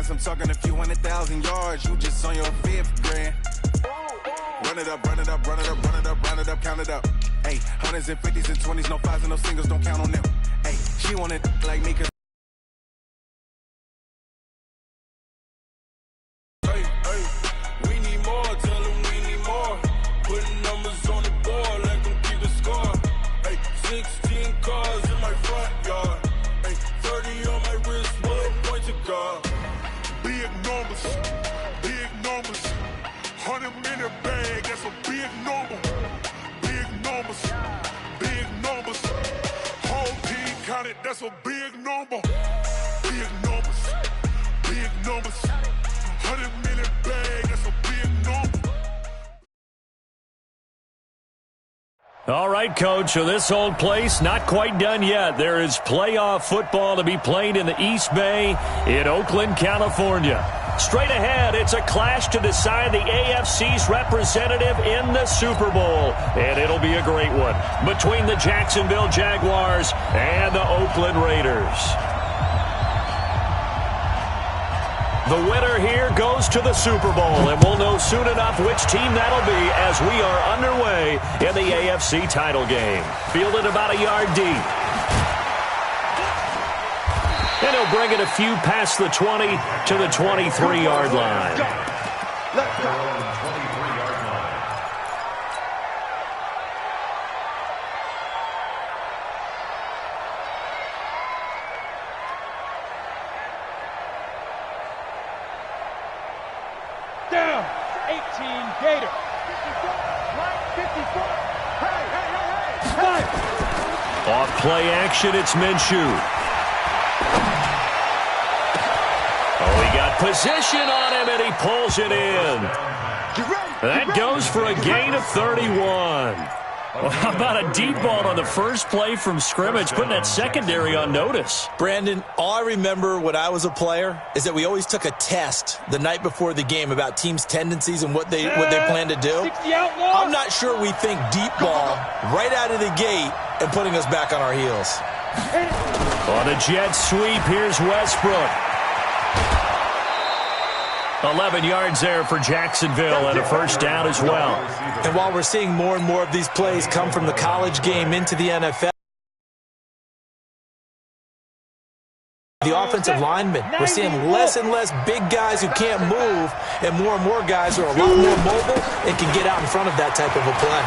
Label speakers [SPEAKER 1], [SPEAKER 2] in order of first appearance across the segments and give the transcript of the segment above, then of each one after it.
[SPEAKER 1] unless I'm talking a few 100,000 yards. You just on your 5th grand. Run it up, run it up, run it up, run it up, run it up, count it up. Hey, hundreds and 50s and 20s, no 5s and no singles, don't count on them. Hey, she want it like me, cause we need more, tell them we need more. Putting numbers on the board, let them keep the score. Hey, 16 cars in my front yard. Hey, 30 on my wrist, one point to God.
[SPEAKER 2] Big numbers, big numbers. 100 minute bag, that's a big number. Big numbers, big numbers. Whole team counted, that's a big number. Big numbers, big numbers. 100 minute bag, that's a big number.
[SPEAKER 3] All right, Coach, so this old place not quite done yet. There is playoff football to be played in the East Bay in Oakland, California. Straight ahead, it's a clash to decide the AFC's representative in the Super Bowl. And it'll be a great one between the Jacksonville Jaguars and the Oakland Raiders. The winner here goes to the Super Bowl, and we'll know soon enough which team that'll be as we are underway in the AFC title game. Fielded about a yard deep. And he'll bring it a few past the 20 to the 23-yard line.
[SPEAKER 2] Let's go.
[SPEAKER 4] Down, 18 Gator. 54. Hey.
[SPEAKER 3] Off play action, it's Minshew. Oh, he got position on him, and he pulls it in. That goes for a gain of 31. Well, how about a deep ball on the first play from scrimmage, putting that secondary on notice?
[SPEAKER 5] Brandon, all I remember when I was a player is that we always took a test the night before the game about teams' tendencies and what they plan to do. I'm not sure we think deep ball right out of the gate and putting us back on our heels.
[SPEAKER 3] On a jet sweep, here's Westbrook. 11 yards there for Jacksonville and a first down as well.
[SPEAKER 5] And while we're seeing more and more of these plays come from the college game into the NFL, the offensive linemen, we're seeing less and less big guys who can't move and more guys who are a lot more mobile and can get out in front of that type of a play.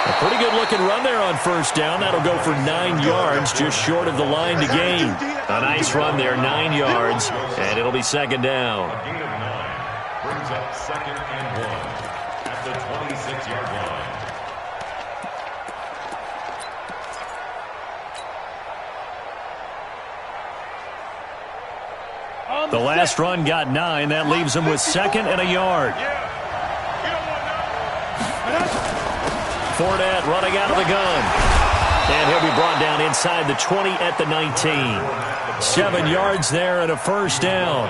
[SPEAKER 3] A pretty good-looking run there on first down. That'll go for 9 yards, just short of the line to gain. A nice run there, 9 yards, and it'll be second down.
[SPEAKER 6] A gain of 9 brings up 2nd and 1 at the 26-yard line.
[SPEAKER 3] The last run got 9. That leaves him with 2nd and a yard. Fournette running out of the gun. And he'll be brought down inside the 20 at the 19. 7 yards there and a first down.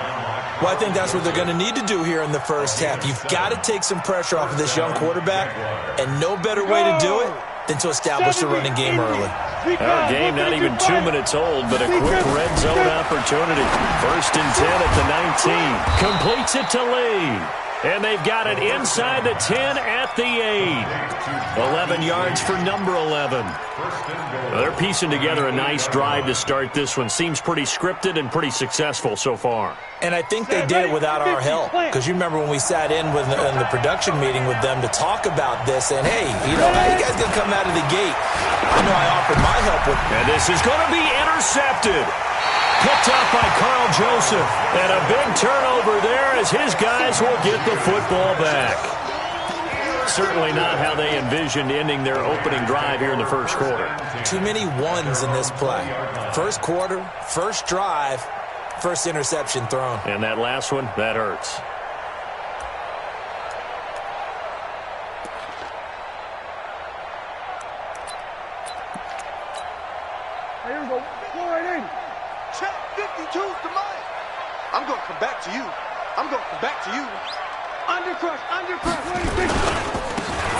[SPEAKER 5] Well, I think that's what they're going to need to do here in the first half. You've got to take some pressure off of this young quarterback, and no better way to do it than to establish the running game early.
[SPEAKER 3] Our game not even 2 minutes old, but a quick red zone opportunity. 1st and 10 at the 19. Completes it to Lee. And they've got it inside the 10 at the 8. 11 yards for number 11. Well, they're piecing together a nice drive to start this one. Seems pretty scripted and pretty successful so far.
[SPEAKER 5] And I think they did it without our help. Because you remember when we sat in the production meeting with them to talk about this, and hey, how you guys going to come out of the gate? I know I offered my help with.
[SPEAKER 3] And this is going to be intercepted. Picked up by Carl Joseph. And a big turnover there as his guys will get the football back. Certainly not how they envisioned ending their opening drive here in the first quarter.
[SPEAKER 5] Too many ones in this play. First quarter, first drive, first interception thrown.
[SPEAKER 3] And that last one, that hurts.
[SPEAKER 4] Here we go. Go right in.
[SPEAKER 7] Check 52's to mine. I'm going to come back to you. I'm going to come back to you. Under crush.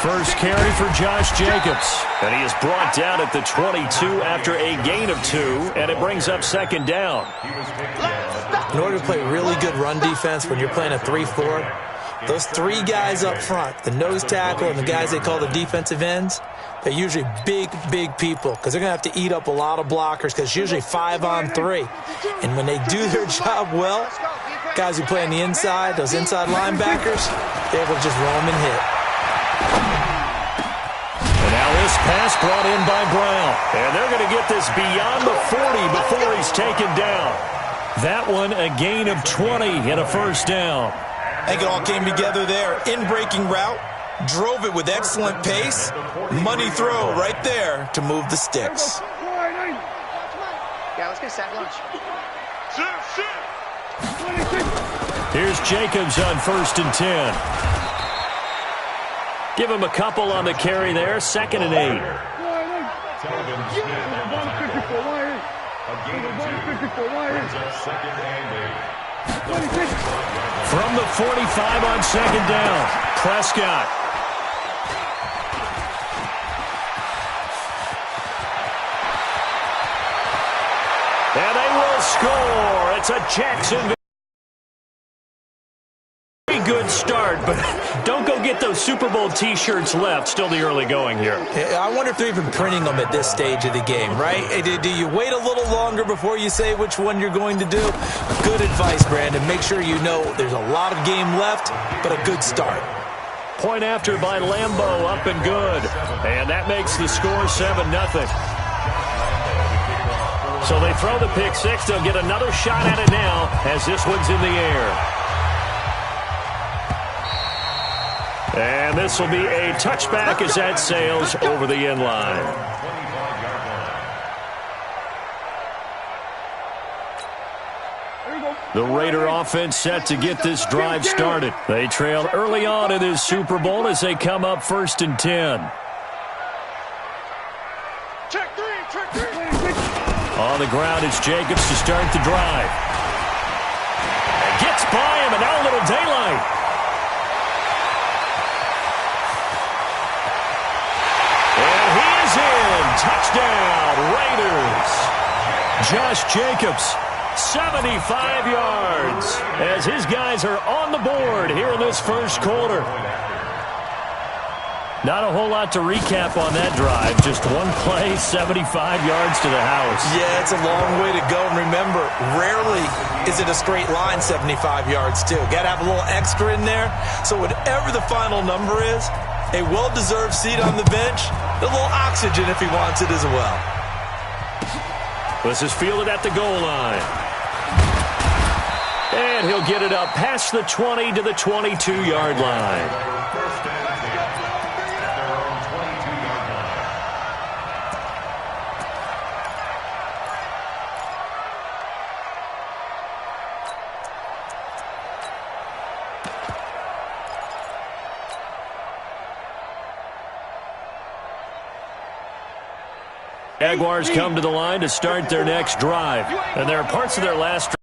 [SPEAKER 3] First carry for Josh Jacobs. And he is brought down at the 22 after a gain of 2. And it brings up second down.
[SPEAKER 5] in order to play really good run defense when you're playing a 3-4, those three guys up front, the nose tackle and the guys they call the defensive ends, they're usually big, big people because they're going to have to eat up a lot of blockers because it's usually 5-on-3. And when they do their job well, guys who play on the inside, those inside linebackers, they're able to just roam and hit.
[SPEAKER 3] And now this pass brought in by Brown. And they're going to get this beyond the 40 before he's taken down. That one a gain of 20 and a first down.
[SPEAKER 5] I think it all came together there. In-breaking route, drove it with excellent pace. Money throw right there to move the sticks.
[SPEAKER 7] Yeah, let's get sack lunch.
[SPEAKER 3] Here's Jacobs on 1st and 10. Give him a couple on the carry there. 2nd and 8. From the 45 on 2nd down, Prescott. And they will score. It's a Jacksonville. Good start, but don't go get those Super Bowl T-shirts left. Still the early going here.
[SPEAKER 5] I wonder if they're even printing them at this stage of the game, right? Do you wait a little longer before you say which one you're going to do? Good advice, Brandon. Make sure you know there's a lot of game left, but a good start.
[SPEAKER 3] Point after by Lambeau, up and good. And that makes the score 7-0. So they throw the pick six. They'll get another shot at it now as this one's in the air. And this will be a touchback as that sails over the end line. The Raider offense set to get this drive started. They trailed early on in this Super Bowl as they come up 1st and 10.
[SPEAKER 4] Check three.
[SPEAKER 3] On the ground, it's Jacobs to start the drive. Gets by him, and now a little daylight. Touchdown, Raiders. Josh Jacobs, 75 yards, as his guys are on the board here in this first quarter. Not a whole lot to recap on that drive. Just one play, 75 yards to the house.
[SPEAKER 5] Yeah, it's a long way to go. And remember, rarely is it a straight line 75 yards, too. Got to have a little extra in there. So whatever the final number is, a well-deserved seat on the bench, a little oxygen if he wants it as well.
[SPEAKER 3] This is fielded at the goal line. And he'll get it up past the 20 to the 22-yard line. Jaguars come to the line to start their next drive. And there are parts of their last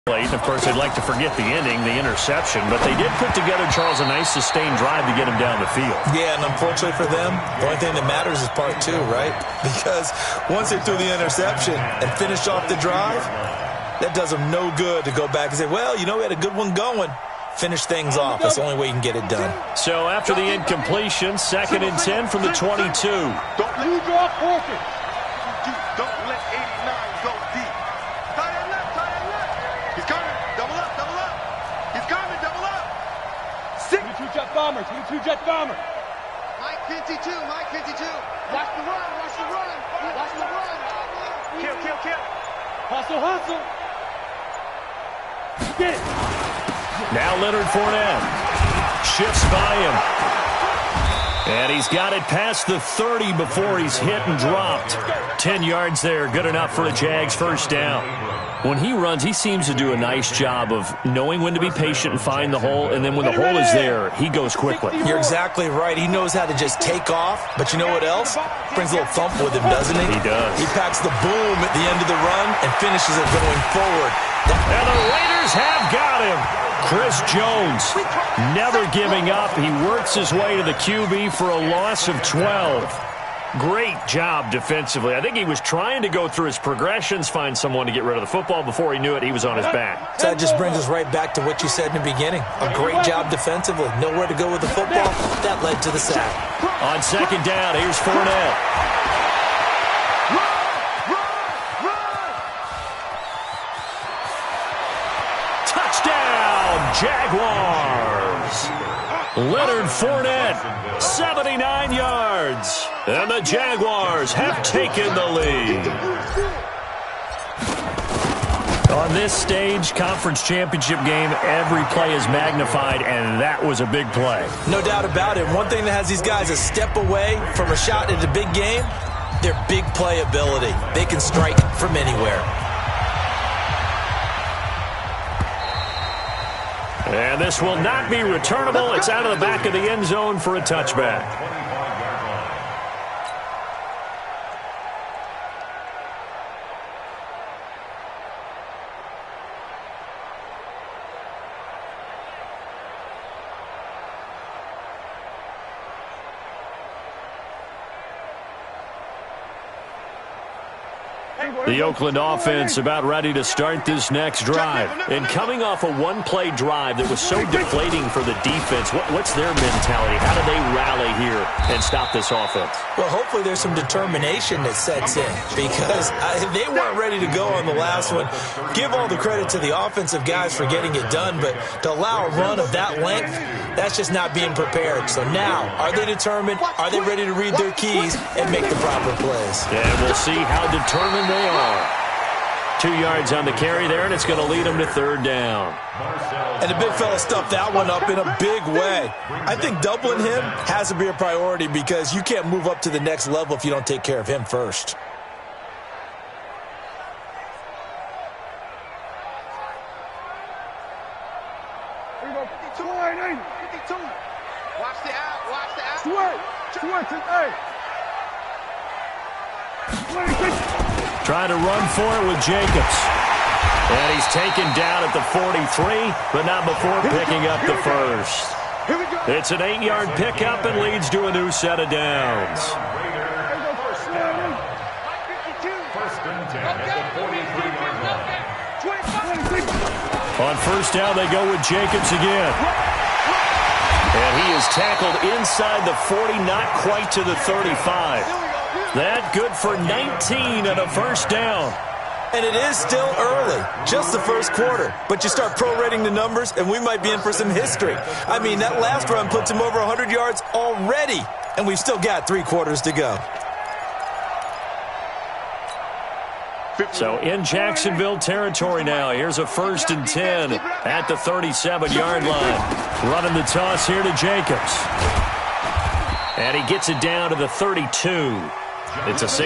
[SPEAKER 3] drive. Of course, they'd like to forget the ending, the interception, but they did put together, Charles, a nice sustained drive to get him down the field.
[SPEAKER 5] Yeah, and unfortunately for them, the only thing that matters is part two, right? Because once they threw the interception and finished off the drive, that does them no good to go back and say, well, you know, we had a good one going. Finish things off. That's the only way you can get it done.
[SPEAKER 3] So after the incompletion, 2nd and 10 from the 22.
[SPEAKER 4] Don't lose your fortune.
[SPEAKER 2] Don't let 89 go deep. Tight end left. He's coming. Double up. He's coming. Double up.
[SPEAKER 4] 22 jet bombers.
[SPEAKER 7] Mike 52. Watch the run. Kill.
[SPEAKER 4] Hustle. Get it.
[SPEAKER 3] Now Leonard Fournette shifts by him. And he's got it past the 30 before he's hit and dropped. 10 yards there, good enough for a Jags first down. When he runs, he seems to do a nice job of knowing when to be patient and find the hole, and then when the hole is there, he goes quickly.
[SPEAKER 5] You're exactly right. He knows how to just take off, but you know what else? Brings a little thump with him, doesn't he?
[SPEAKER 3] He does.
[SPEAKER 5] He packs the boom at the end of the run and finishes it going forward.
[SPEAKER 3] And the Raiders have got him. Chris Jones, never giving up. He works his way to the QB for a loss of 12. Great job defensively. I think he was trying to go through his progressions, find someone to get rid of the football. Before he knew it, he was on his back.
[SPEAKER 5] So that just brings us right back to what you said in the beginning. A great job defensively. Nowhere to go with the football. That led to the sack.
[SPEAKER 3] On second down, here's Fournette. Touchdown, Jaguars. Leonard Fournette, 79 yards. And the Jaguars have taken the lead. On this stage, conference championship game, every play is magnified, and that was a big play.
[SPEAKER 5] No doubt about it. One thing that has these guys a step away from a shot at a big game, their big play ability. They can strike from anywhere.
[SPEAKER 3] And this will not be returnable. It's out of the back of the end zone for a touchback. The Oakland offense about ready to start this next drive. And coming off a one-play drive that was so deflating for the defense, what's their mentality? How do they rally here and stop this offense?
[SPEAKER 5] Well, hopefully there's some determination that sets in because they weren't ready to go on the last one. Give all the credit to the offensive guys for getting it done, but to allow a run of that length, that's just not being prepared. So now, are they determined? Are they ready to read their keys and make the proper plays?
[SPEAKER 3] And we'll see how determined they are. 2 yards on the carry there, and it's going to lead them to third down.
[SPEAKER 5] And the big fella stuffed that one up in a big way. I think doubling him has to be a priority because you can't move up to the next level if you don't take care of him first.
[SPEAKER 4] Here we go. 52. 52. Watch the out. Watch the out. 26.
[SPEAKER 3] Trying to run for it with Jacobs. And he's taken down at the 43, but not before picking up the first. It's an 8-yard pickup and leads to a new set of downs. On first down, they go with Jacobs again. And he is tackled inside the 40, not quite to the 35. That good for 19 and a first down.
[SPEAKER 5] And it is still early, just the first quarter. But you start prorating the numbers, and we might be in for some history. I mean, that last run puts him over 100 yards already, and we've still got 3 quarters to go.
[SPEAKER 3] So in Jacksonville territory now. Here's a 1st and 10 at the 37-yard line. Running the toss here to Jacobs. And he gets it down to the 32. It's a 6